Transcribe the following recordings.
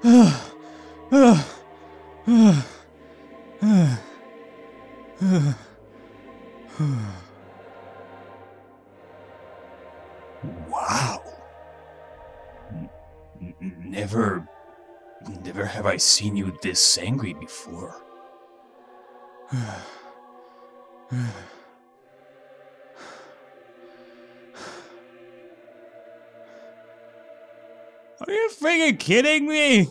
Wow. Never have I seen you this angry before. Are you freaking kidding me?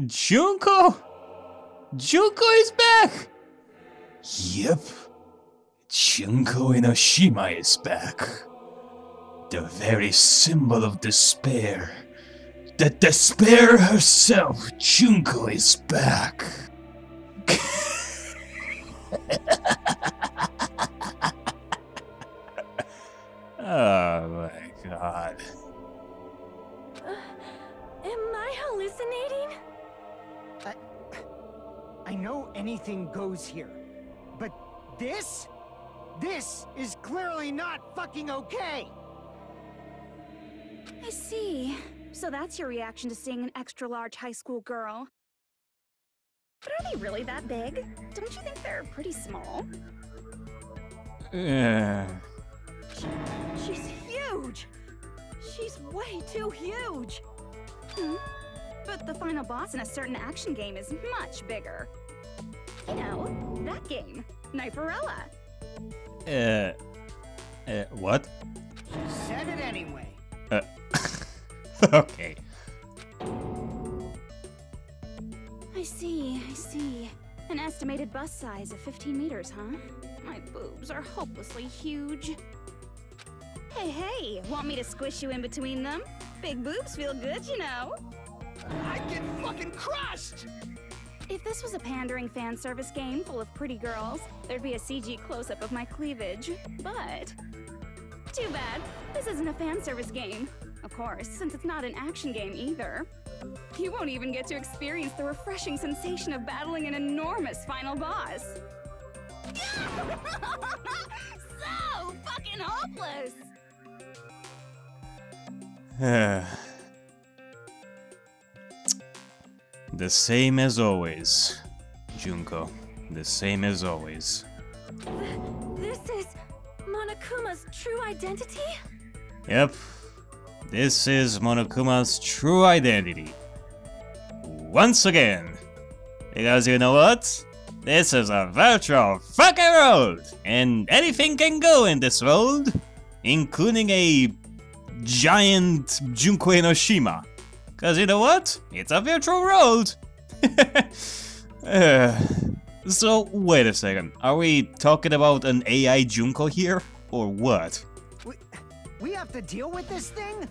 Junko? Junko is back! Yep. Junko Enoshima is back. The very symbol of despair. The despair herself, Junko is back. Oh my god. Am I hallucinating? I know anything goes here, but this is clearly not fucking okay! I see. So that's your reaction to seeing an extra-large high school girl. But are they really that big? Don't you think they're pretty small? She's huge! She's way too huge! But the final boss in a certain action game is much bigger. You know, that game, Kniferella. What? She said it anyway. Okay. I see. An estimated bust size of 15 meters, huh? My boobs are hopelessly huge. Hey, want me to squish you in between them? Big boobs feel good, you know. I'd get fucking crushed! If this was a pandering fan service game full of pretty girls, there'd be a CG close-up of my cleavage. But too bad, this isn't a fan service game. Of course, since it's not an action game either. You won't even get to experience the refreshing sensation of battling an enormous final boss. So fucking hopeless! The same as always, Junko. The same as always. This is Monokuma's true identity? Yep. This is Monokuma's true identity. Once again. Because you know what? This is a virtual fucking world! And anything can go in this world, including a giant Junko Enoshima. Cause you know what? It's a virtual world! So, wait a second. Are we talking about an AI Junko here? Or what? We have to deal with this thing?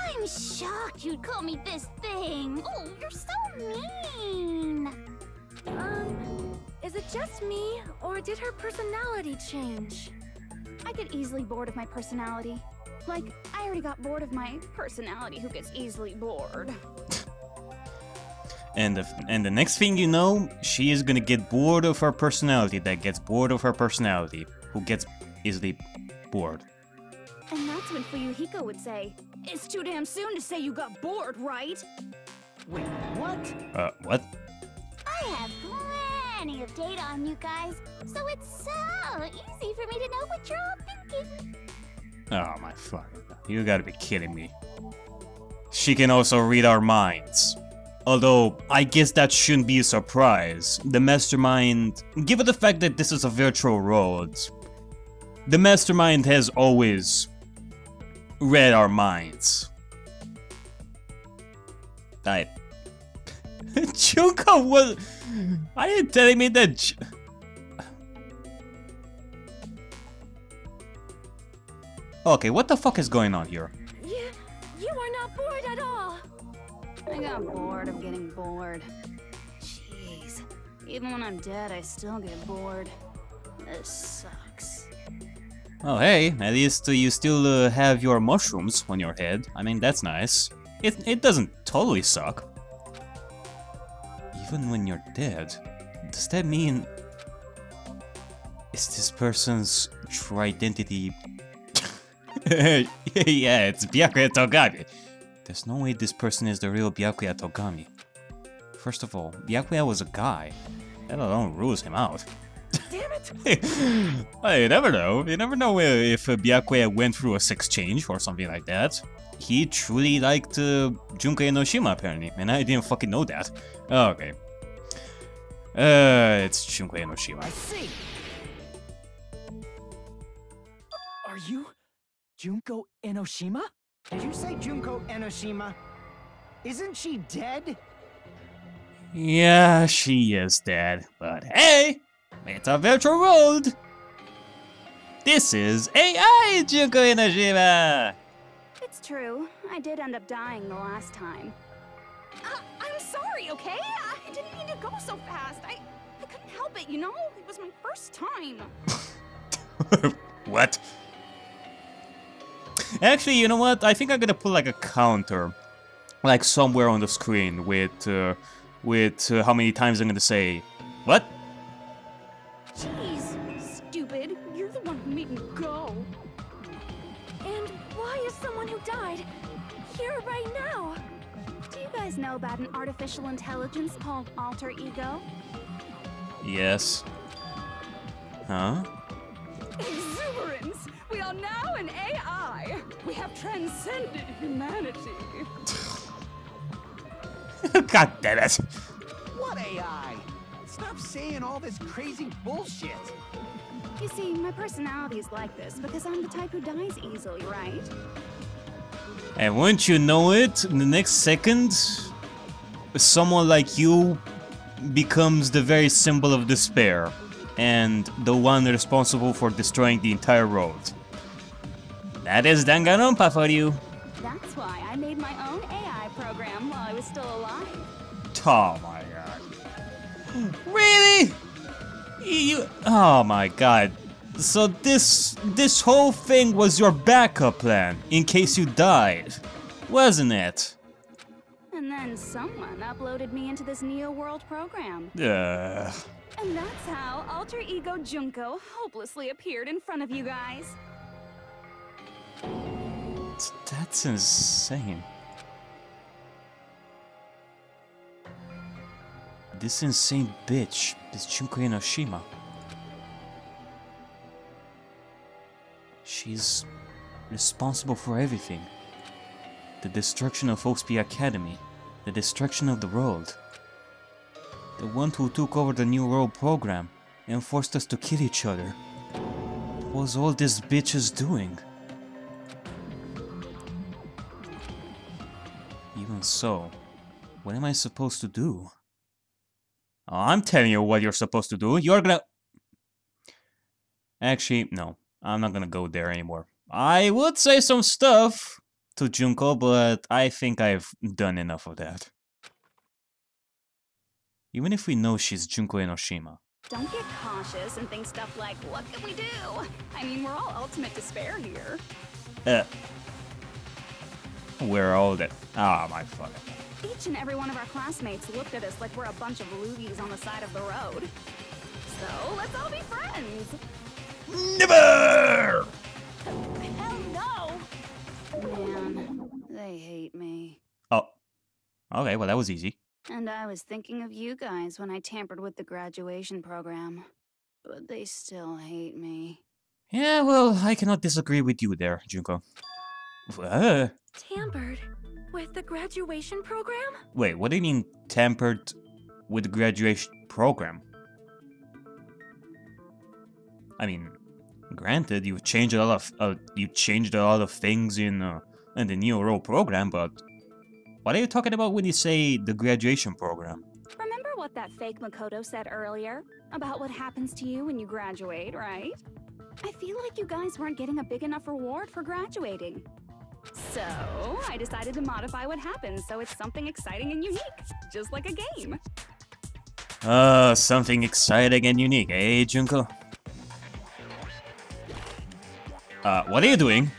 I'm shocked you'd call me this thing. Oh, you're so mean. Is it just me, or did her personality change? I get easily bored of my personality. Like, I already got bored of my personality who gets easily bored. And the next thing you know, she is gonna get bored of her personality that gets bored of her personality, who gets easily bored. And that's when Fuyuhiko would say, "It's too damn soon to say you got bored, right?" Wait, what? What? I have plenty of data on you guys, so it's so easy for me to know what you're all thinking. Oh my fucking god. You gotta be kidding me. She can also read our minds. Although, I guess that shouldn't be a surprise. The mastermind, given the fact that this is a virtual world, the mastermind has always read our minds. Junko was... Are you telling me that... Okay, what the fuck is going on here? You are not bored at all. I got bored of getting bored. Jeez. Even when I'm dead, I still get bored. This sucks. Oh hey, at least you still have your mushrooms on your head. I mean, that's nice. It doesn't totally suck. Even when you're dead, does that mean... Is this person's true identity... Yeah, it's Byakuya Togabe. There's no way this person is the real Byakuya Togami. First of all, Byakuya was a guy. Let alone rules him out. Damn it! Hey, you never know. You never know if Byakuya went through a sex change or something like that. He truly liked Junko Enoshima, apparently, and I didn't fucking know that. Okay. It's Junko Enoshima. I see. Are you Junko Enoshima? Did you say Junko Enoshima? Isn't she dead? Yeah, she is dead. But hey, it's a virtual world. This is AI Junko Enoshima. It's true. I did end up dying the last time. I'm sorry, okay? I didn't mean to go so fast. I couldn't help it, you know? It was my first time. What? Actually, you know what? I think I'm gonna put like a counter, like somewhere on the screen with how many times I'm gonna say, what? Jeez, stupid. You're the one who made me go. And why is someone who died here right now? Do you guys know about an artificial intelligence called alter ego? Yes. Huh? Exuberance! We are now an AI! We have transcended humanity! God damn it! What AI? Stop saying all this crazy bullshit. You see, my personality is like this because I'm the type who dies easily, right? And wouldn't you know it, in the next second, someone like you becomes the very symbol of despair, and the one responsible for destroying the entire world. That is Danganronpa for you. That's why I made my own AI program while I was still alive. Oh my god. Really? You... Oh my god. So this whole thing was your backup plan, in case you died, wasn't it? And then someone uploaded me into this Neo World program. And that's how Alter Ego Junko hopelessly appeared in front of you guys. That's insane. This insane bitch, this Junko Enoshima. She's responsible for everything. The destruction of Oxby Academy, the destruction of the world. The one who took over the New World program and forced us to kill each other. What was all this bitch is doing? Even so, what am I supposed to do? Oh, I'm telling you what you're supposed to do. You're gonna... Actually, no. I'm not gonna go there anymore. I would say some stuff to Junko, but I think I've done enough of that. Even if we know she's Junko Enoshima. Don't get cautious and think stuff like, what can we do? I mean, we're all ultimate despair here. We're all dead. Ah, my fuck. Each and every one of our classmates looked at us like we're a bunch of loogies on the side of the road. So, let's all be friends! Never! Hell no! Man, they hate me. Oh. Okay, well that was easy. And I was thinking of you guys when I tampered with the graduation program. But they still hate me. Yeah, well, I cannot disagree with you there, Junko. Tampered? With the graduation program? Wait, what do you mean tampered with the graduation program? I mean, granted, you changed a lot of things in the Neo World program, but what are you talking about when you say the graduation program? Remember what that fake Makoto said earlier about what happens to you when you graduate, right? I feel like you guys weren't getting a big enough reward for graduating. So, I decided to modify what happens so it's something exciting and unique, just like a game. Something exciting and unique, eh, Junko? What are you doing?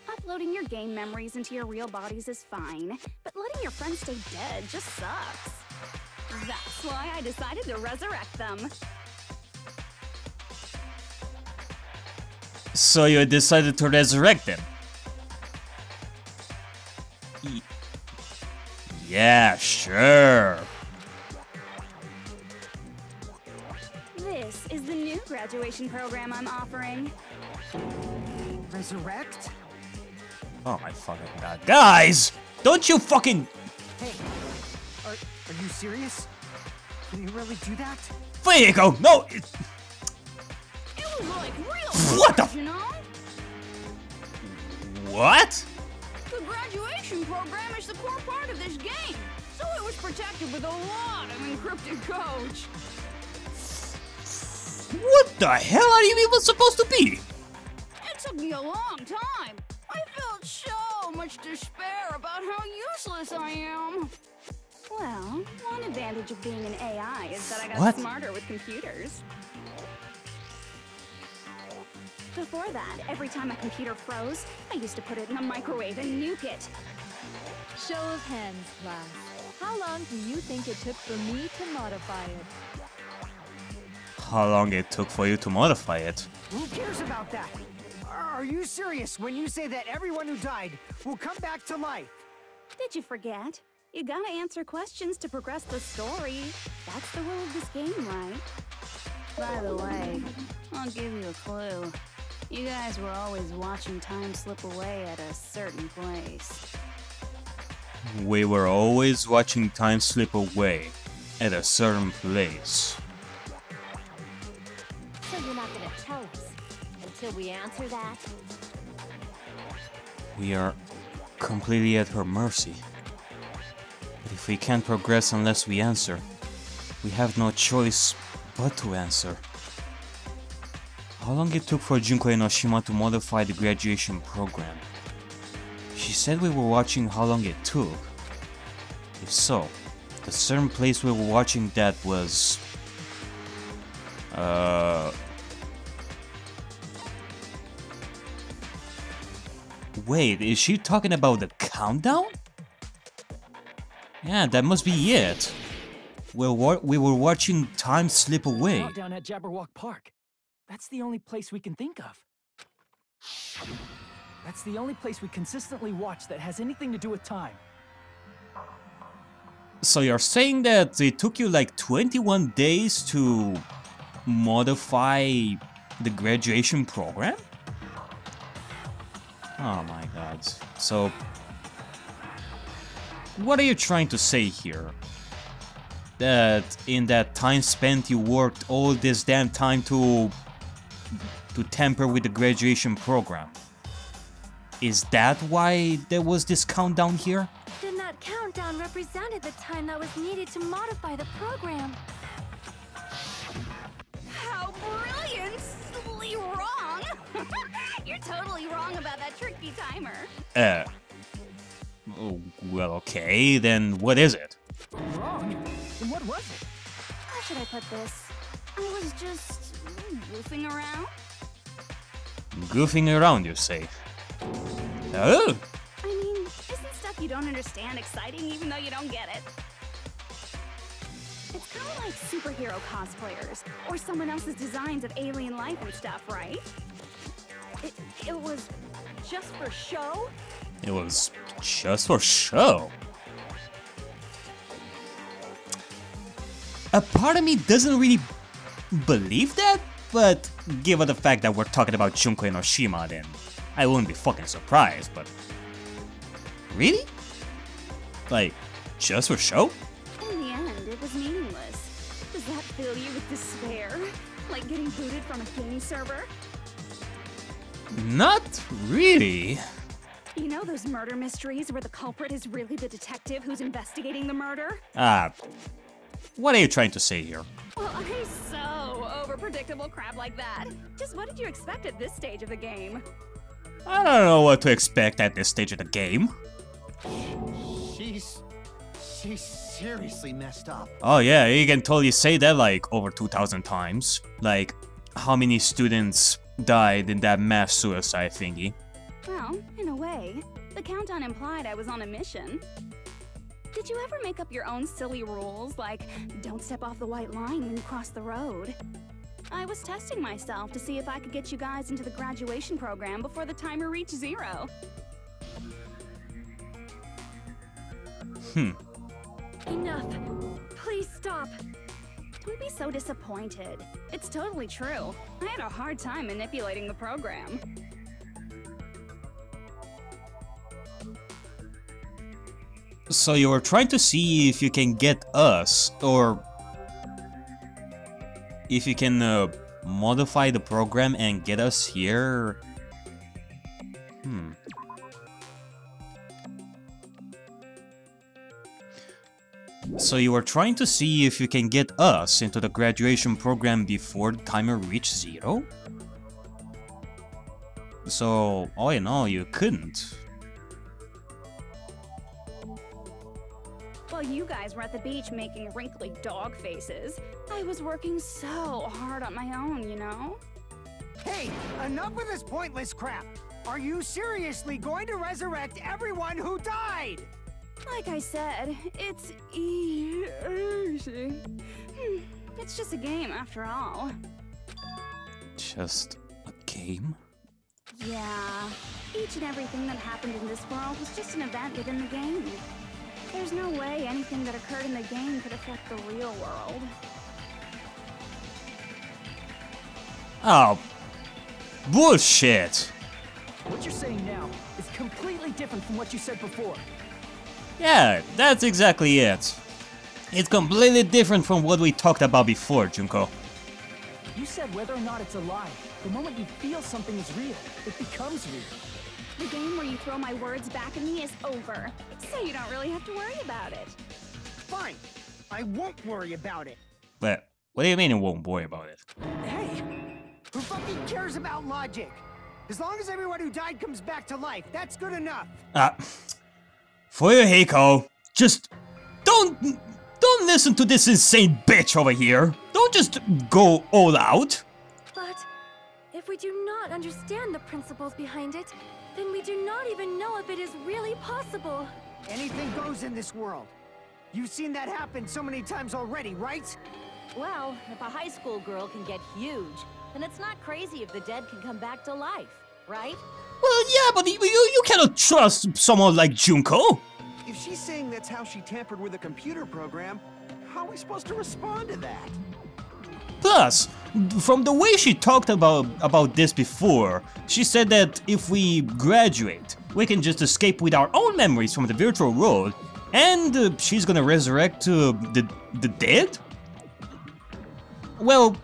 Uploading your game memories into your real bodies is fine, but letting your friends stay dead just sucks. That's why I decided to resurrect them. So you decided to resurrect them? Yeah, sure. This is the new graduation program I'm offering. Resurrect? Oh my fucking god. Guys! Don't you fucking... Hey, are you serious? Can you really do that? There you go! No! It was like real What the... you know? What? The graduation program is the core part of this game, so it was protected with a lot of encrypted codes. What the hell are you even supposed to be? It took me a long time. I felt so much despair about how useless I am. Well, one advantage of being an AI is that I got smarter with computers. Before that, every time a computer froze, I used to put it in the microwave and nuke it. Show of hands, class. How long do you think it took for me to modify it? How long it took for you to modify it? Who cares about that? Are you serious when you say that everyone who died will come back to life? Did you forget? You gotta answer questions to progress the story. That's the rule of this game, right? By the way, I'll give you a clue. You guys were always watching time slip away at a certain place. We were always watching time slip away at a certain place. So you're not gonna tell us until we answer that? We are completely at her mercy. But if we can't progress unless we answer, we have no choice but to answer. How long it took for Junko and Oshima to modify the graduation program? She said we were watching how long it took. If so, the certain place we were watching that was... Wait, is she talking about the countdown? Yeah, that must be it. We were watching time slip away. Down at Jabberwock Park. That's the only place we can think of. That's the only place we consistently watch that has anything to do with time. So you're saying that it took you like 21 days to modify the graduation program? Oh my god. So, what are you trying to say here? That in that time spent you worked all this damn time to tamper with the graduation program? Is that why there was this countdown here? Then that countdown represented the time that was needed to modify the program. How brilliantly wrong! You're totally wrong about that tricky timer. Oh, well, okay, then what is it? Wrong? Then what was it? How should I put this? I was just goofing around. Goofing around, you say? Oh! I mean, isn't stuff you don't understand exciting even though you don't get it? It's kind of like superhero cosplayers, or someone else's designs of alien life and stuff, right? It was just for show? It was just for show. A part of me doesn't really believe that, but given the fact that we're talking about Junko and Oshima, then I wouldn't be fucking surprised, but... Really? Like, just for show? In the end, it was meaningless. Does that fill you with despair? Like getting booted from a game server? Not really. You know those murder mysteries where the culprit is really the detective who's investigating the murder? What are you trying to say here? Well, I'm so over predictable crap like that. Just what did you expect at this stage of the game? I don't know what to expect at this stage of the game. She's seriously messed up. Oh yeah, you can totally say that like over 2,000 times. Like, how many students died in that mass suicide thingy? Well, in a way, the countdown implied I was on a mission. Did you ever make up your own silly rules, like don't step off the white line when you cross the road? I was testing myself to see if I could get you guys into the graduation program before the timer reached 0. Enough. Please stop. Don't be so disappointed. It's totally true. I had a hard time manipulating the program. So you were trying to see if you can get us, or if you can modify the program and get us here? So you were trying to see if you can get us into the graduation program before the timer reached 0? So, all in all, you couldn't. While you guys were at the beach making wrinkly dog faces, I was working so hard on my own, you know? Hey, enough with this pointless crap! Are you seriously going to resurrect everyone who died? Like I said, it's easy. It's just a game after all. Just a game? Yeah, each and everything that happened in this world was just an event within the game. There's no way anything that occurred in the game could affect the real world. Oh, bullshit! What you're saying now is completely different from what you said before. Yeah, that's exactly it. It's completely different from what we talked about before, Junko. You said whether or not it's a lie, the moment you feel something is real, it becomes real. The game where you throw my words back at me is over, so you don't really have to worry about it. Fine, I won't worry about it. But what do you mean you won't worry about it? Hey, who fucking cares about logic? As long as everyone who died comes back to life, that's good enough. For you, Heiko, just don't listen to this insane bitch over here. Don't just go all out. But if we do not understand the principles behind it, then we do not even know if it is really possible. Anything goes in this world. You've seen that happen so many times already, right? Well, if a high school girl can get huge, then it's not crazy if the dead can come back to life, right? Well, yeah, but you cannot trust someone like Junko. If she's saying that's how she tampered with a computer program, how are we supposed to respond to that? Plus, from the way she talked about this before, she said that if we graduate, we can just escape with our own memories from the virtual world, and she's gonna resurrect the dead? Well,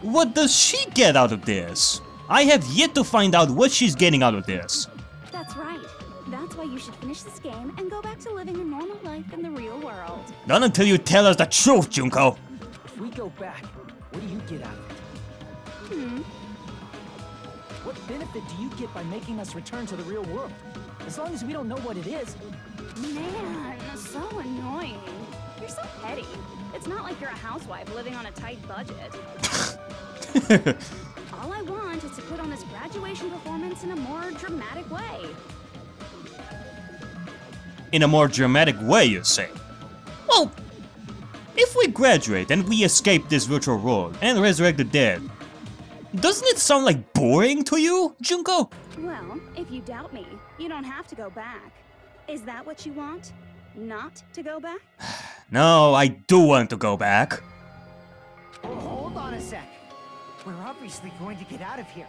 what does she get out of this? I have yet to find out what she's getting out of this. That's right. That's why you should finish this game and go back to living a normal life in the real world. Not until you tell us the truth, Junko. If we go back, what do you get out of it? What benefit do you get by making us return to the real world? As long as we don't know what it is. Man, so annoying. You're so petty. It's not like you're a housewife living on a tight budget. All I want is to put on this graduation performance in a more dramatic way. In a more dramatic way, you say? Well, if we graduate and we escape this virtual world and resurrect the dead, doesn't it sound like boring to you, Junko? Well, if you doubt me, you don't have to go back. Is that what you want? Not to go back? No, I do want to go back. Oh, hold on a sec. We're obviously going to get out of here.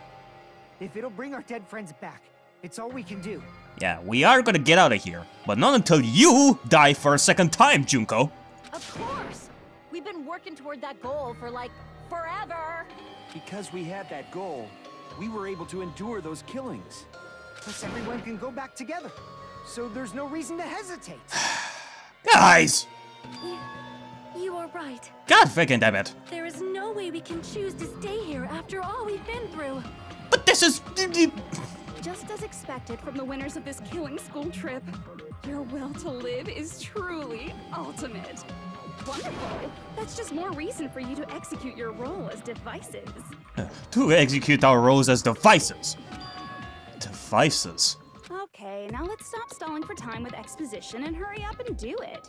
If it'll bring our dead friends back, it's all we can do. Yeah, we are gonna get out of here, but not until you die for a second time, Junko. Of course! We've been working toward that goal for, like, forever! Because we had that goal, we were able to endure those killings. Plus everyone can go back together. So there's no reason to hesitate. Guys! You are right. God freaking damn it. There is no way we can choose to stay here after all we've been through. But this is... Just as expected from the winners of this killing school trip, your will to live is truly ultimate. Wonderful. That's just more reason for you to execute your role as devices. To execute our roles as devices. Devices? Okay, now let's stop stalling for time with exposition and hurry up and do it.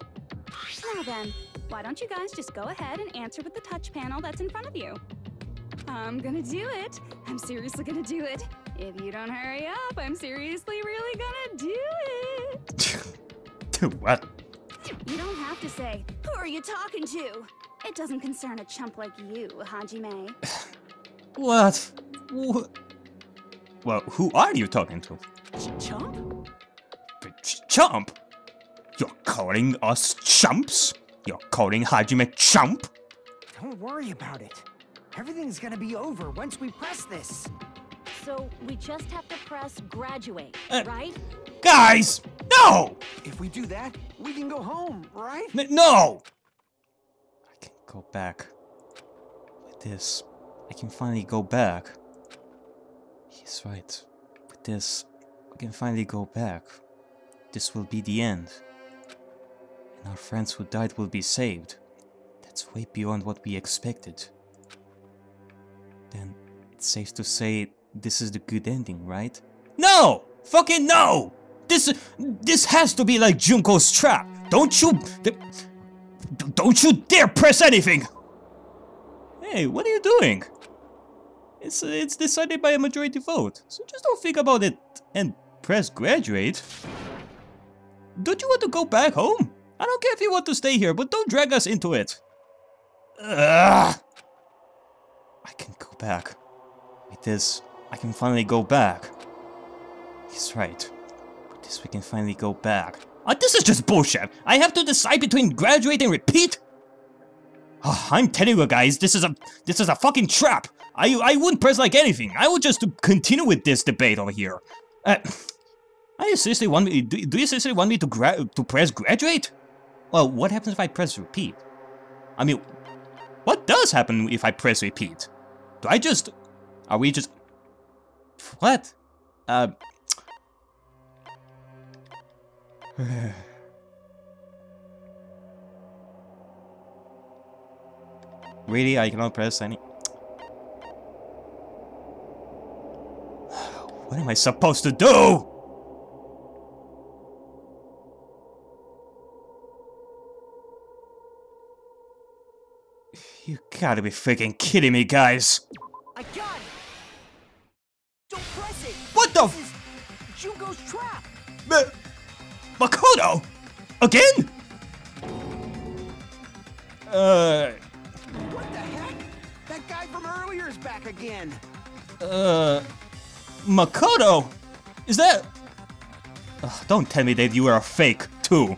Now then, why don't you guys just go ahead and answer with the touch panel that's in front of you? I'm gonna do it. I'm seriously gonna do it. If you don't hurry up, I'm seriously really gonna do it. What? You don't have to say, who are you talking to? It doesn't concern a chump like you, Hajime. What? Well, who are you talking to? Chump? Chump? You're calling us chumps? You're calling Hajime chump? Don't worry about it. Everything's gonna be over once we press this. So we just have to press graduate, right? Guys! No! If we do that, we can go home, right? No! I can go back. With this, I can finally go back. He's right. With this, I can finally go back. This will be the end. And our friends who died will be saved. That's way beyond what we expected. Then, it's safe to say this is the good ending, right? No! Fucking no! This has to be like Junko's trap. Don't you dare press anything! Hey, what are you doing? It's decided by a majority vote, so just don't think about it and press graduate. Don't you want to go back home? I don't care if you want to stay here, but don't drag us into it. Ugh. I can go back. With this, I can finally go back. He's right. With this, we can finally go back. This is just bullshit. I have to decide between graduate and repeat? I'm telling you guys, this is a fucking trap. I wouldn't press like anything. I would just continue with this debate over here. Do you seriously want me to press graduate? Well, what happens if I press repeat? I mean, what does happen if I press repeat? Are we just... What? Really? I cannot press any... What am I supposed to do? You gotta be freaking kidding me, guys. I got it! Don't press it! What the This is Junko's trap! Makoto? Again? What the heck? That guy from earlier is back again. Makoto? Is that... don't tell me that you are a fake, too.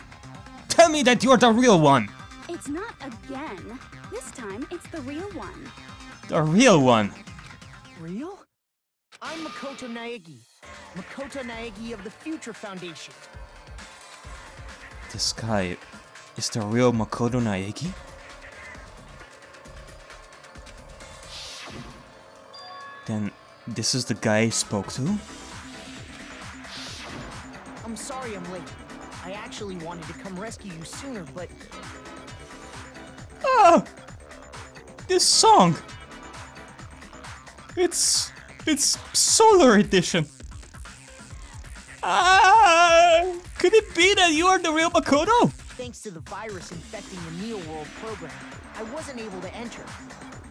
Tell me that you're the real one. It's not again. This time, it's the real one. The real one. Real? I'm Makoto Naegi. Makoto Naegi of the Future Foundation. This guy is the real Makoto Naegi? Then this is the guy I spoke to? I'm sorry I'm late. I actually wanted to come rescue you sooner, but... Ah! This song! It's Solar Edition! Ah! Could it be that you are the real Makoto? Thanks to the virus infecting the Neo World program, I wasn't able to enter.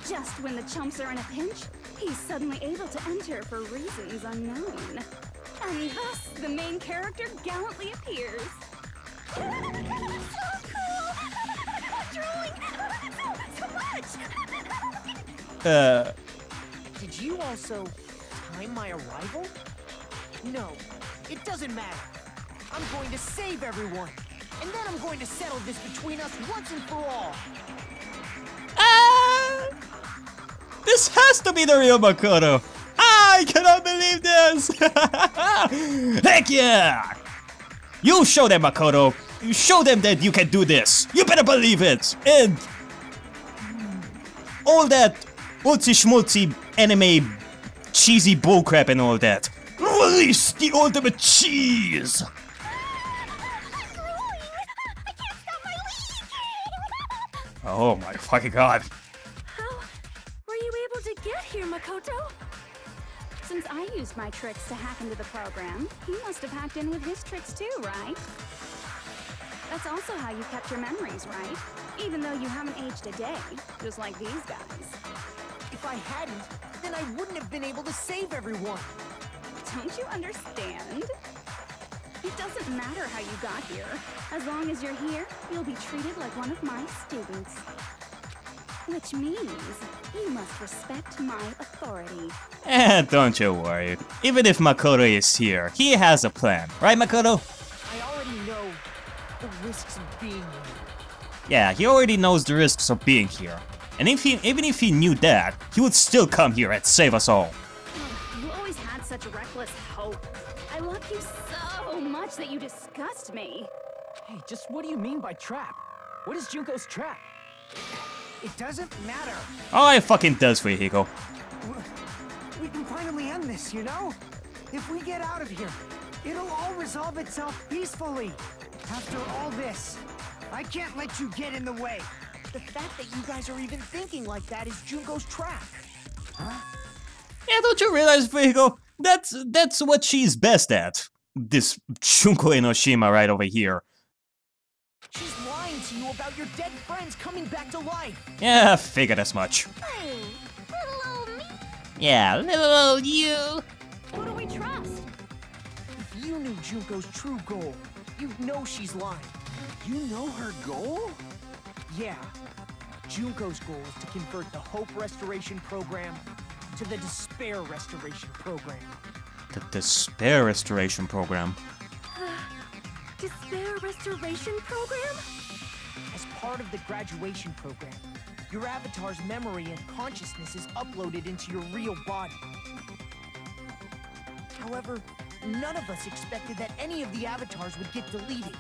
Just when the chumps are in a pinch, he's suddenly able to enter for reasons unknown. And thus, the main character gallantly appears. So cool! Drooling! So much! Did you also time my arrival? No, it doesn't matter. I'm going to save everyone. And then I'm going to settle this between us once and for all. This has to be the real Makoto! I cannot believe this! Heck yeah! You show them, Makoto! You show them that you can do this! You better believe it! And... all that multi-schmulti anime cheesy bullcrap and all that. Release the ultimate cheese! Oh my fucking god. How were you able to get here, Makoto? Since I used my tricks to hack into the program, he must have hacked in with his tricks too, right? That's also how you kept your memories, right? Even though you haven't aged a day, just like these guys. If I hadn't, then I wouldn't have been able to save everyone. Don't you understand? It doesn't matter how you got here. As long as you're here, you'll be treated like one of my students. Which means you must respect my authority. Don't you worry. Even if Makoto is here, he has a plan. Right, Makoto? I already know the risks of being here. Yeah, he already knows the risks of being here. And even if he knew that, he would still come here and save us all. You always had such reckless hope. I love you so much that you disgust me. Hey, just what do you mean by trap? What is Junko's trap? It doesn't matter. Oh, it fucking does for you, Hiko. We can finally end this, you know? If we get out of here, it'll all resolve itself peacefully. After all this, I can't let you get in the way. The fact that you guys are even thinking like that is Junko's trap. Huh? Yeah, don't you realize, Hiko? That's what she's best at. This Junko Enoshima right over here. She's lying to you about your dead friends coming back to life. Yeah, figured as much. Hey, little old me. Yeah, little old you. Who do we trust? If you knew Junko's true goal, you'd know she's lying. You know her goal? Yeah. Junko's goal is to convert the Hope Restoration Program to the Despair Restoration Program. The Despair Restoration Program. Despair Restoration Program? As part of the graduation program, your avatar's memory and consciousness is uploaded into your real body. However, none of us expected that any of the avatars would get deleted.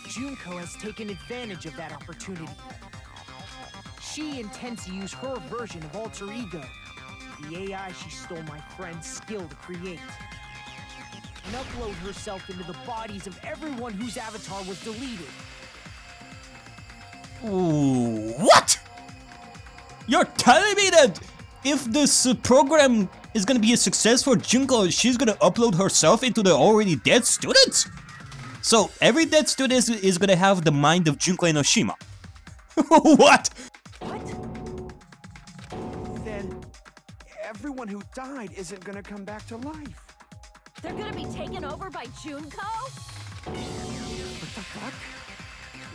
Junko has taken advantage of that opportunity. She intends to use her version of Alter Ego, the AI she stole my friend's skill to create, and upload herself into the bodies of everyone whose avatar was deleted. Ooh, what? You're telling me that if this program is gonna be a success for Junko, she's gonna upload herself into the already dead students? So every dead student is gonna have the mind of Junko Enoshima. What? Then everyone who died isn't gonna come back to life. They're gonna be taken over by Junko? What the fuck?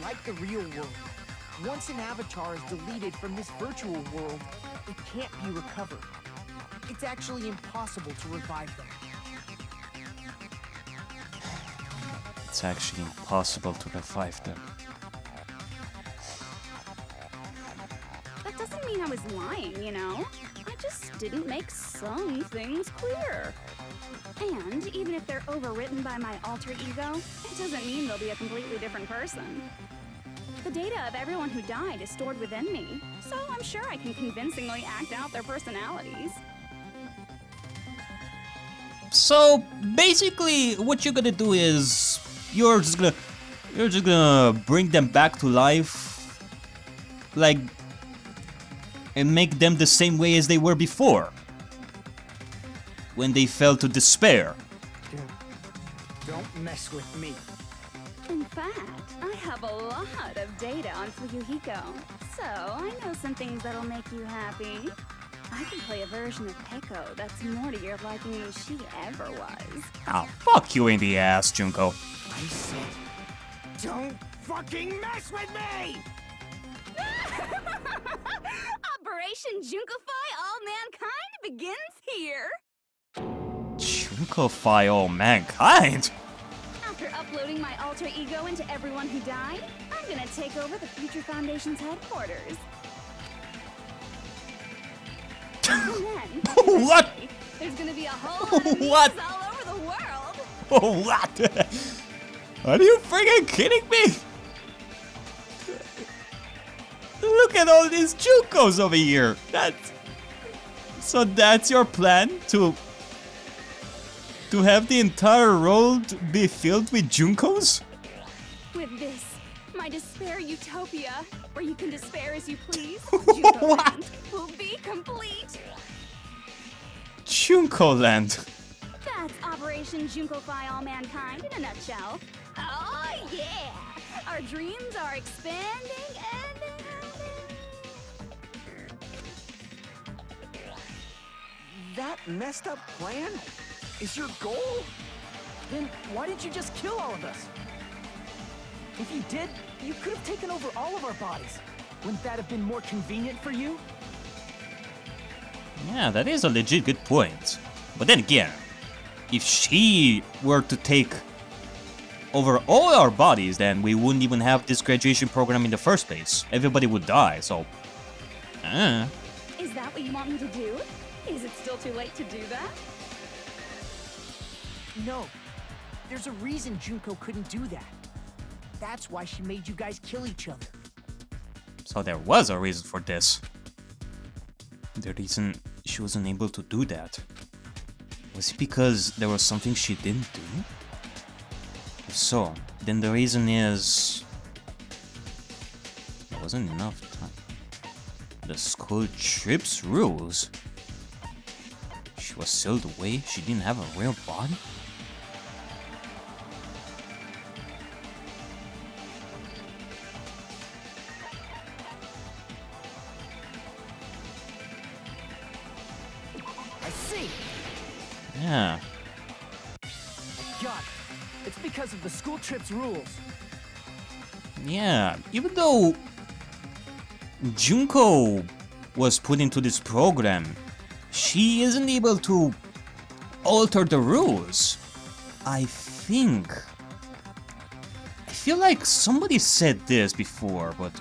Like the real world, once an avatar is deleted from this virtual world, it can't be recovered. It's actually impossible to revive them. It's actually impossible to revive them. That doesn't mean I was lying, you know? I just didn't make some things clear. And even if they're overwritten by my alter ego, it doesn't mean they'll be a completely different person. The data of everyone who died is stored within me, so I'm sure I can convincingly act out their personalities. So basically, what you're gonna do is you're just gonna bring them back to life, like, and make them the same way as they were before, when they fell to despair. Don't mess with me. In fact, I have a lot of data on Fuyuhiko, so I know some things that'll make you happy. I can play a version of Peko that's more to your liking than she ever was. Oh, fuck you in the ass, Junko. I said, don't fucking mess with me! Operation Junkify All Mankind begins here! Junkify all mankind? After uploading my alter ego into everyone who died, I'm gonna take over the Future Foundation's headquarters. And then, What? there's gonna be a whole lot of What? memes all over the world! Oh, what? Are you freaking kidding me? Look at all these Junkos over here. So that's your plan to have the entire world be filled with Junkos? With this, my despair utopia, where you can despair as you please, What? Junkoland will be complete. Junkoland. That's Operation Junkify All Mankind in a nutshell. Oh yeah! Our dreams are expanding and That messed up plan is your goal? Then why didn't you just kill all of us? If you did, you could have taken over all of our bodies. Wouldn't that have been more convenient for you? Yeah, that is a legit good point. But then again, if she were to take over all our bodies, then we wouldn't even have this graduation program in the first place. Everybody would die, so... Is that what you want me to do? Is it still too late to do that? No. There's a reason Junko couldn't do that. That's why she made you guys kill each other. So there was a reason for this. The reason she wasn't able to do that. Was it because there was something she didn't do? If so, then the reason is... there wasn't enough time. The school trip's rules. She was sealed away? She didn't have a real body? I see. Yeah. Got it. It's because of the school trip's rules. Yeah, even though Junko was put into this program, she isn't able to alter the rules. I feel like somebody said this before, but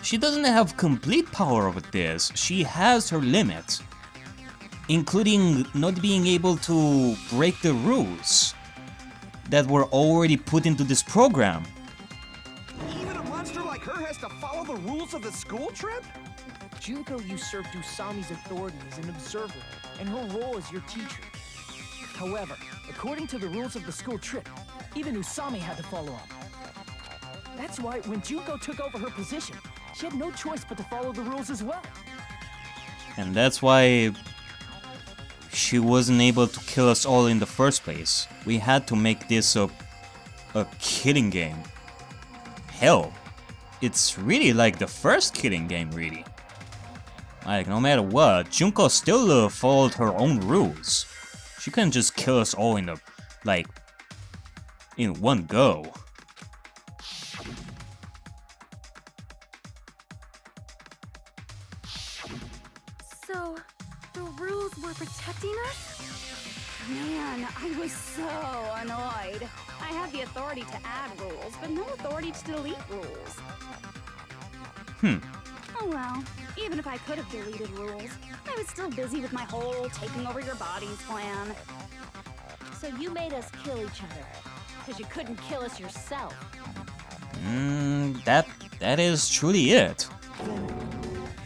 she doesn't have complete power over this. She has her limits, including not being able to break the rules that were already put into this program. Even a monster like her has to follow the rules of the school trip? Junko usurped Usami's authority as an observer, and her role as your teacher. However, according to the rules of the school trip, even Usami had to follow up. That's why when Junko took over her position, she had no choice but to follow the rules as well. And that's why she wasn't able to kill us all in the first place. We had to make this a killing game. Hell, it's really like the first killing game, really. Like, no matter what, Junko still followed her own rules. She couldn't just kill us all in one go. So, the rules were protecting us? Man, I was so annoyed. I had the authority to add rules, but no authority to delete rules. Oh well, even if I could have deleted rules, I was still busy with my whole taking over your bodies plan. So you made us kill each other, because you couldn't kill us yourself. That is truly it.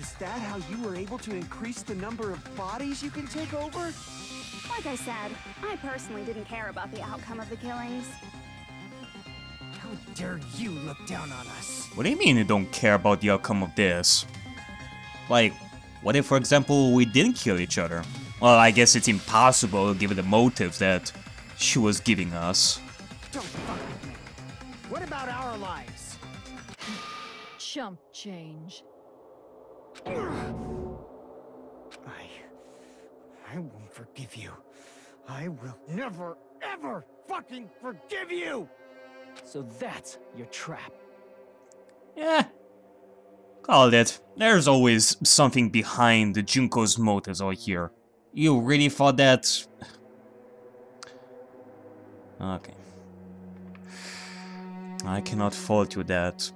Is that how you were able to increase the number of bodies you can take over? Like I said, I personally didn't care about the outcome of the killings. How dare you look down on us? What do you mean you don't care about the outcome of this? Like, what if, for example, we didn't kill each other? Well, I guess it's impossible given the motives that she was giving us. Don't fuck with me. What about our lives? Chump change. I won't forgive you. I will never, ever fucking forgive you! So that's your trap. Yeah. Called it. There's always something behind the Junko's motives over here. You really thought that? Okay. I cannot fault you that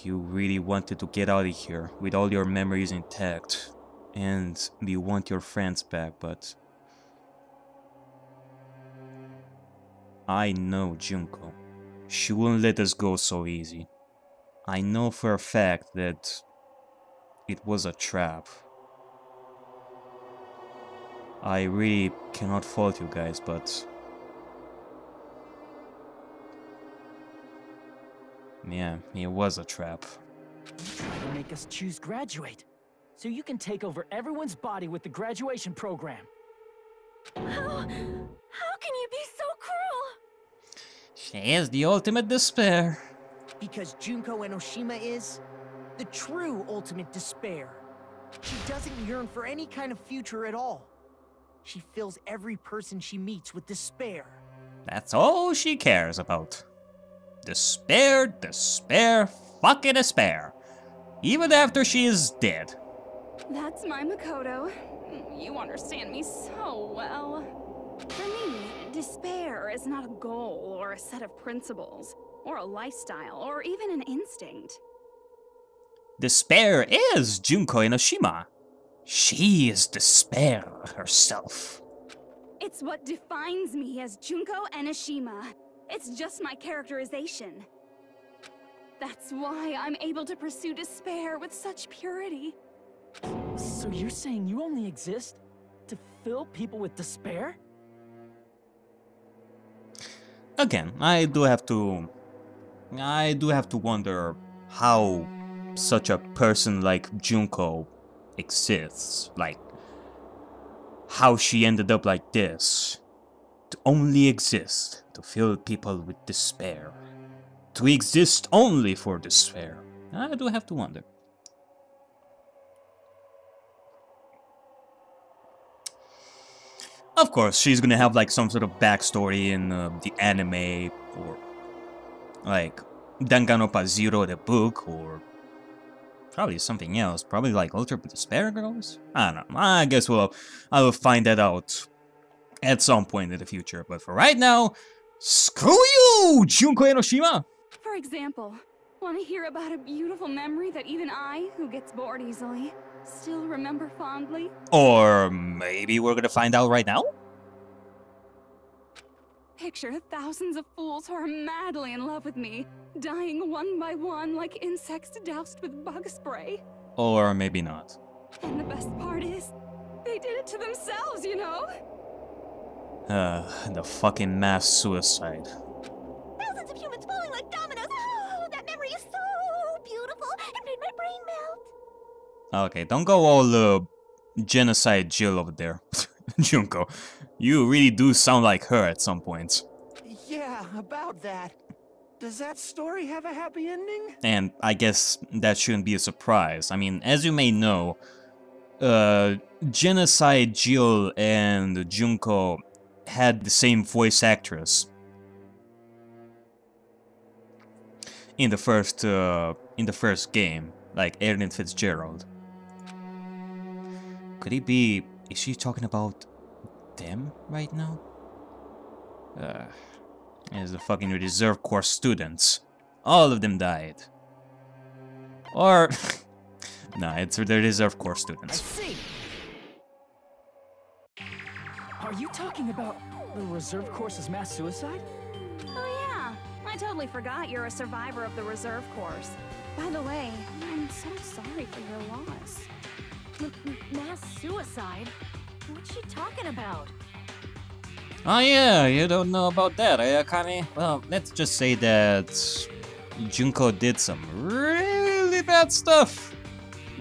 you really wanted to get out of here with all your memories intact. And you want your friends back, but I know Junko. She won't let us go so easy. I know for a fact that it was a trap. I really cannot fault you guys, but yeah, it was a trap. Try to make us choose graduate, so you can take over everyone's body with the graduation program. How can you be so cruel? She is the ultimate despair. Because Junko and Oshima is the true ultimate despair. She doesn't yearn for any kind of future at all. She fills every person she meets with despair. That's all she cares about. Despair, despair, fucking despair. Even after she is dead. That's my Makoto. You understand me so well. For me, despair is not a goal or a set of principles, or a lifestyle, or even an instinct. Despair is Junko Enoshima. She is despair herself. It's what defines me as Junko Enoshima. It's just my characterization. That's why I'm able to pursue despair with such purity. So you're saying you only exist to fill people with despair? Again, I do have to wonder how such a person like Junko exists. Like, how she ended up like this. To only exist to fill people with despair. To exist only for despair. I do have to wonder. Of course, she's gonna have like some sort of backstory in the anime, or like Danganronpa Zero, the book, or probably something else. Probably like Ultra Despair Girls? I don't know. I guess I will find that out at some point in the future. But for right now, screw you, Junko Enoshima! For example, want to hear about a beautiful memory that even I, who gets bored easily, still remember fondly? Or maybe we're gonna find out right now? Picture thousands of fools who are madly in love with me, dying one by one like insects doused with bug spray. Or maybe not. And the best part is, they did it to themselves, you know? The fucking mass suicide. Thousands of humans falling like dominoes. Oh, that memory is so beautiful. It made my brain melt. Okay, don't go all genocide Jill over there. Junko, you really do sound like her at some points. Yeah, about that. Does that story have a happy ending? And I guess that shouldn't be a surprise. I mean, as you may know, Genocide Jill and Junko had the same voice actress in the first game, like Erin Fitzgerald. Could it be? Is she talking about them right now? As the fucking reserve corps students, all of them died. Or nah, it's the reserve corps I students. see. Are you talking about the reserve course's mass suicide? Oh yeah, I totally forgot you're a survivor of the reserve course. By the way, I'm so sorry for your loss. Mass suicide? What's she talking about? Oh yeah, you don't know about that, Akane? Well, let's just say that Junko did some really bad stuff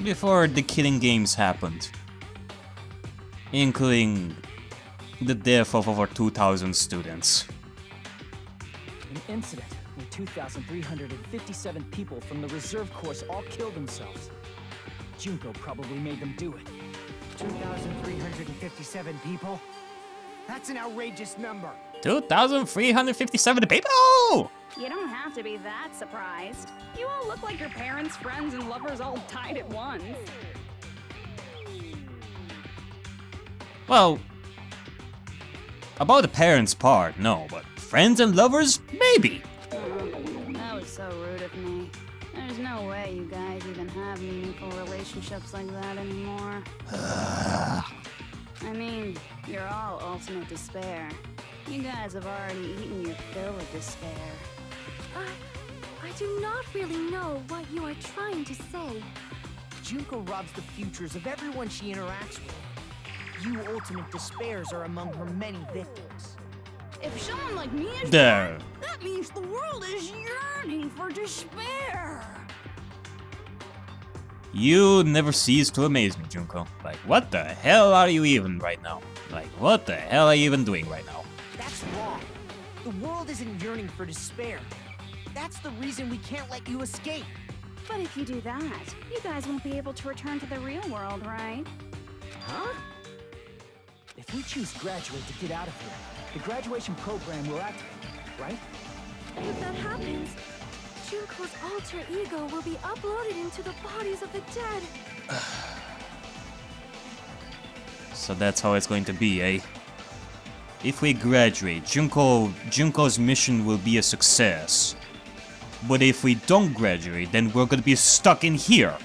before the killing games happened. Including the death of over 2,000 students. An incident where 2,357 people from the reserve course all killed themselves. Junko probably made them do it. 2,357 people? That's an outrageous number. 2,357 people! You don't have to be that surprised. You all look like your parents, friends, and lovers all died at once. Well, about the parents part, no, but friends and lovers, maybe. That was so rude of me. There's no way you guys even have meaningful relationships like that anymore. I mean, you're all ultimate despair. You guys have already eaten your fill of despair. I do not really know what you are trying to say. Junko robs the futures of everyone she interacts with. You ultimate despairs are among her many victims. If someone like me is There. bad, that means the world is yearning for despair. You never cease to amaze me, Junko. Like, what the hell are you even right now? Like, what the hell are you even doing right now? That's wrong. The world isn't yearning for despair. That's the reason we can't let you escape. But if you do that, you guys won't be able to return to the real world, right? Huh? If we choose graduate to get out of here, the graduation program will activate, right? If that happens, Junko's alter ego will be uploaded into the bodies of the dead. So that's how it's going to be, eh? If we graduate, Junko's mission will be a success. But if we don't graduate, then we're gonna be stuck in here.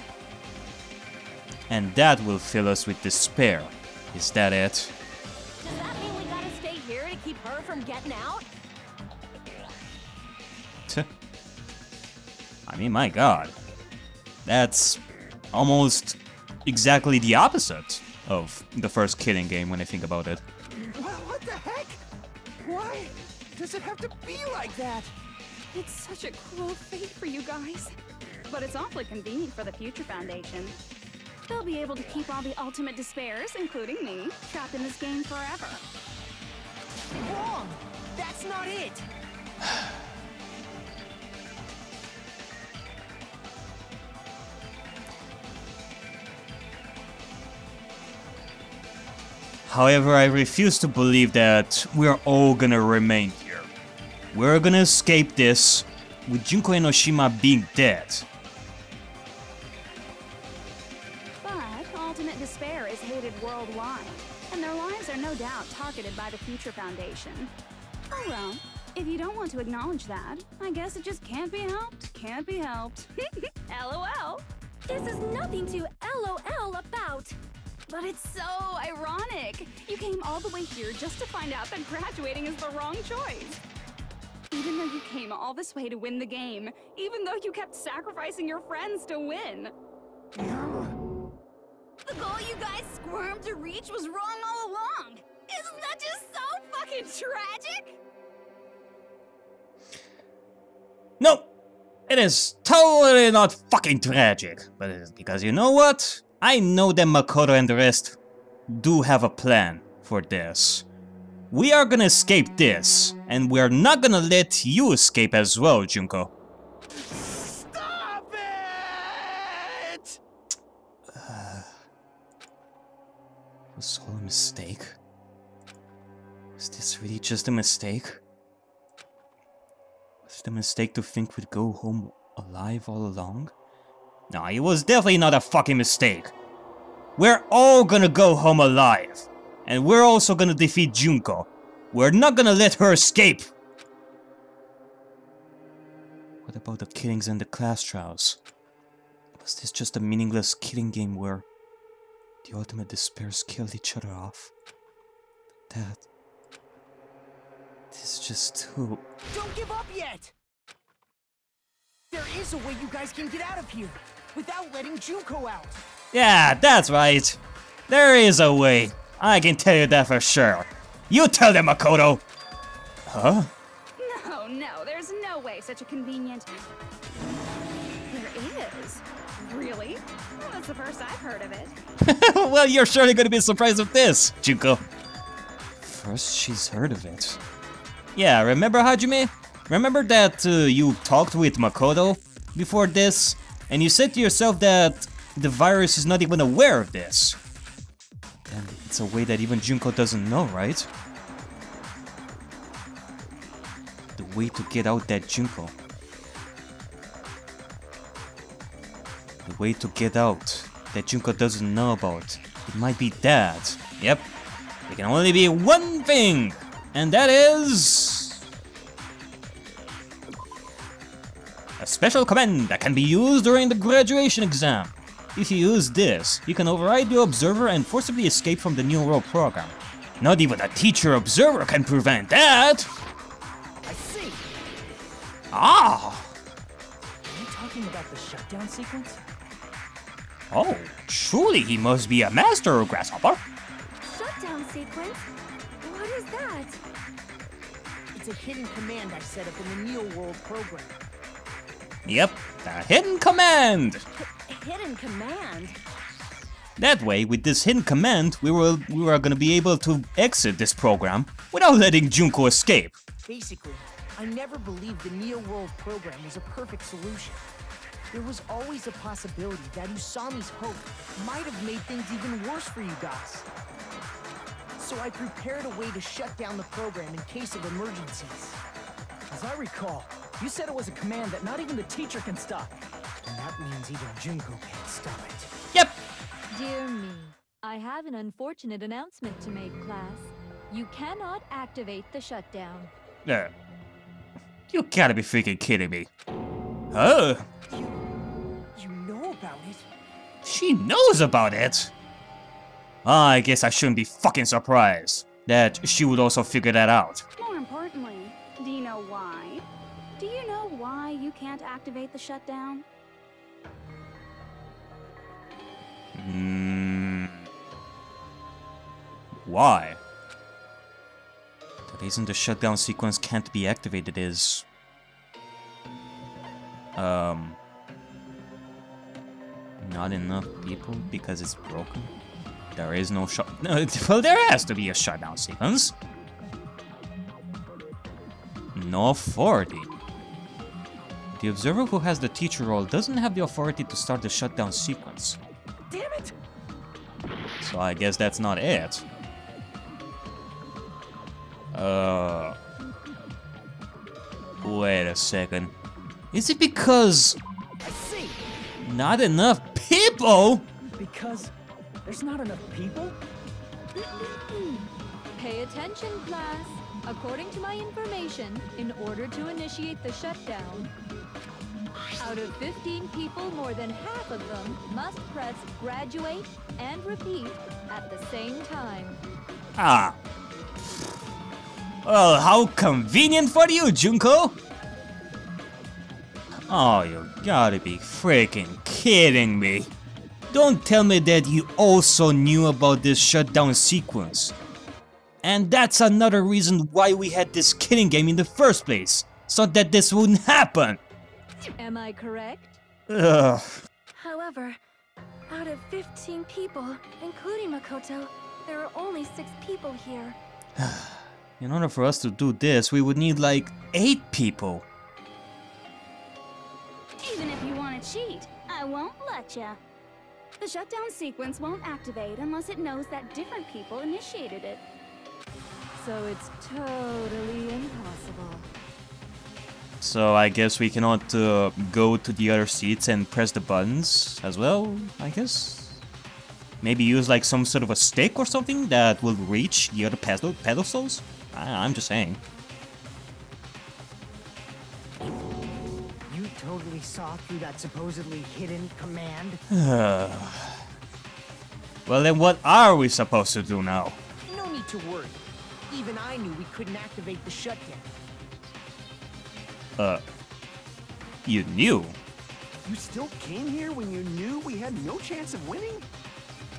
And that will fill us with despair. Is that it? Does that mean we gotta stay here to keep her from getting out? I mean, my god. That's almost exactly the opposite of the first Kidding game when I think about it. What the heck? Why does it have to be like that? It's such a cruel fate for you guys. But it's awfully convenient for the Future Foundation. They'll be able to keep all the ultimate despairs, including me, trapped in this game forever. Wrong! That's not it! However, I refuse to believe that we're all gonna remain here. We're gonna escape this with Junko and Oshima being dead. But ultimate despair is hated worldwide, and their lives are no doubt targeted by the Future Foundation. Oh well, if you don't want to acknowledge that, I guess it just can't be helped. Can't be helped. LOL. This is nothing to LOL about. But it's so ironic. You came all the way here just to find out that graduating is the wrong choice. Even though you came all this way to win the game, even though you kept sacrificing your friends to win. The goal you guys squirmed to reach was wrong all along. Isn't that just so fucking tragic? No, it is totally not fucking tragic. But it is because you know what? I know that Makoto and the rest do have a plan for this. We are gonna escape this, and we're not gonna let you escape as well, Junko. Stop it! Was all a mistake? Was this really just a mistake? Was it a mistake to think we'd go home alive all along? No, it was definitely not a fucking mistake. We're all gonna go home alive. And we're also gonna defeat Junko. We're not gonna let her escape. What about the killings and the class trials? Was this just a meaningless killing game where the ultimate despairs killed each other off? This is just too... Don't give up yet! There is a way you guys can get out of here without letting Junko out. Yeah, that's right. There is a way. I can tell you that for sure. You tell them, Makoto! Huh? No, there's no way such a convenient... There is. Really? Well, that's the first I've heard of it. Well, you're surely gonna be surprised with this, Junko. First she's heard of it. Yeah, remember Hajime? Remember that you talked with Makoto before this? And you said to yourself that the virus is not even aware of this. And it's a way that even Junko doesn't know, right? The way to get out that Junko. The way to get out that Junko doesn't know about. It might be that. Yep. It can only be one thing. And that is... a special command that can be used during the graduation exam. If you use this, you can override the observer and forcibly escape from the New World program. Not even a teacher observer can prevent that! I see. Ah! Are you talking about the shutdown sequence? Oh, truly he must be a master, Grasshopper. Shutdown sequence? What is that? It's a hidden command I set up in the Neo World program. Yep, the hidden command! Hidden command? That way, with this hidden command, we are gonna be able to exit this program without letting Junko escape. Basically, I never believed the Neo World program was a perfect solution. There was always a possibility that Usami's hope might have made things even worse for you guys. So I prepared a way to shut down the program in case of emergencies. As I recall, you said it was a command that not even the teacher can stop. And that means even Junko can't stop it. Yep. Dear me, I have an unfortunate announcement to make, class. You cannot activate the shutdown. You gotta be freaking kidding me. Huh? You know about it? She knows about it. I guess I shouldn't be fucking surprised that she would also figure that out. More importantly, do you know why? Do you know why you can't activate the shutdown? Why? The reason the shutdown sequence can't be activated is... not enough people because it's broken? There is no shut... No, well, there has to be a shutdown sequence. No authority. The observer who has the teacher role doesn't have the authority to start the shutdown sequence. Damn it! So I guess that's not it. Wait a second. Is it because... I see! not enough people? Because there's not enough people? Pay attention, class. According to my information, in order to initiate the shutdown, out of 15 people, more than half of them must press graduate and repeat at the same time. Ah. Well, how convenient for you, Junko! Oh, you gotta be freaking kidding me. Don't tell me that you also knew about this shutdown sequence. And that's another reason why we had this killing game in the first place, so that this wouldn't happen. Am I correct? Ugh. However, out of 15 people, including Makoto, there are only 6 people here. In order for us to do this, we would need like 8 people. Even if you want to cheat, I won't let ya. The shutdown sequence won't activate unless it knows that different people initiated it. So it's totally impossible. So I guess we cannot go to the other seats and press the buttons as well, I guess? Maybe use like some sort of a stick or something that will reach the other pedestals? I'm just saying. You totally saw through that supposedly hidden command? Well then what are we supposed to do now? No need to worry. Even I knew we couldn't activate the shutdown. You knew? You still came here when you knew we had no chance of winning?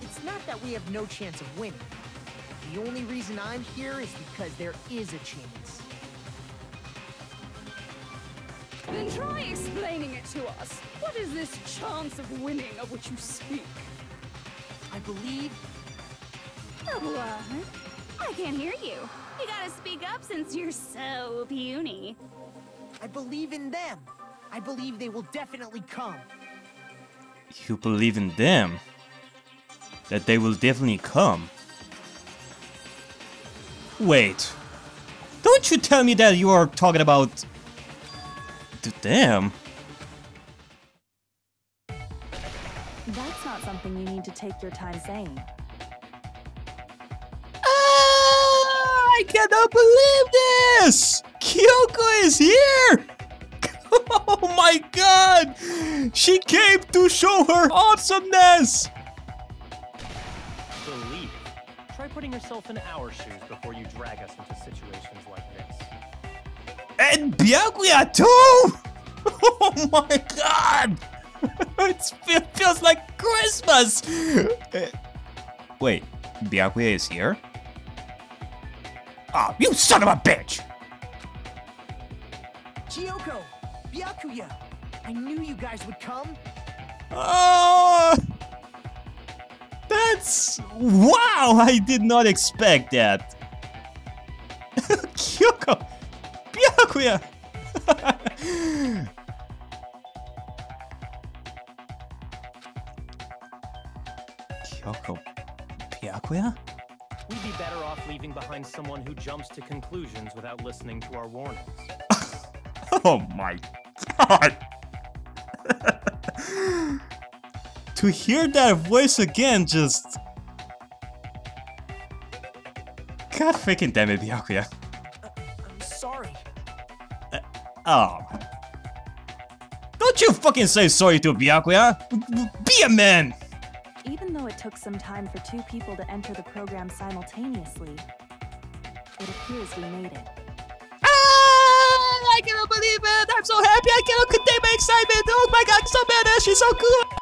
It's not that we have no chance of winning. The only reason I'm here is because there is a chance. Then try explaining it to us. What is this chance of winning of which you speak? I believe... What? I can't hear you. You gotta speak up since you're so puny. I believe in them. I believe they will definitely come. You believe in them? That they will definitely come? Wait. Don't you tell me that you are talking about... them? That's not something you need to take your time saying. I cannot believe this! Kyoko is here! Oh my god! She came to show her awesomeness! Believe it. Try putting yourself in our shoes before you drag us into situations like this. And Byakuya too! Oh my god! It feels like Christmas! Wait, Byakuya is here? Ah, you son of a bitch! Kyoko! Byakuya! I knew you guys would come! Oh! That's... wow! I did not expect that! Kyoko! Byakuya! Byakuya? We'd be better off leaving behind someone who jumps to conclusions without listening to our warnings. Oh my god! To hear that voice again, just... God freaking damn it, Byakuya. I'm sorry. Oh. Don't you fucking say sorry to Byakuya! Be a man! Even though it took some time for 2 people to enter the program simultaneously, it appears we made it. I cannot believe it! I'm so happy I cannot contain my excitement! Oh my god, so badass, she's so cool!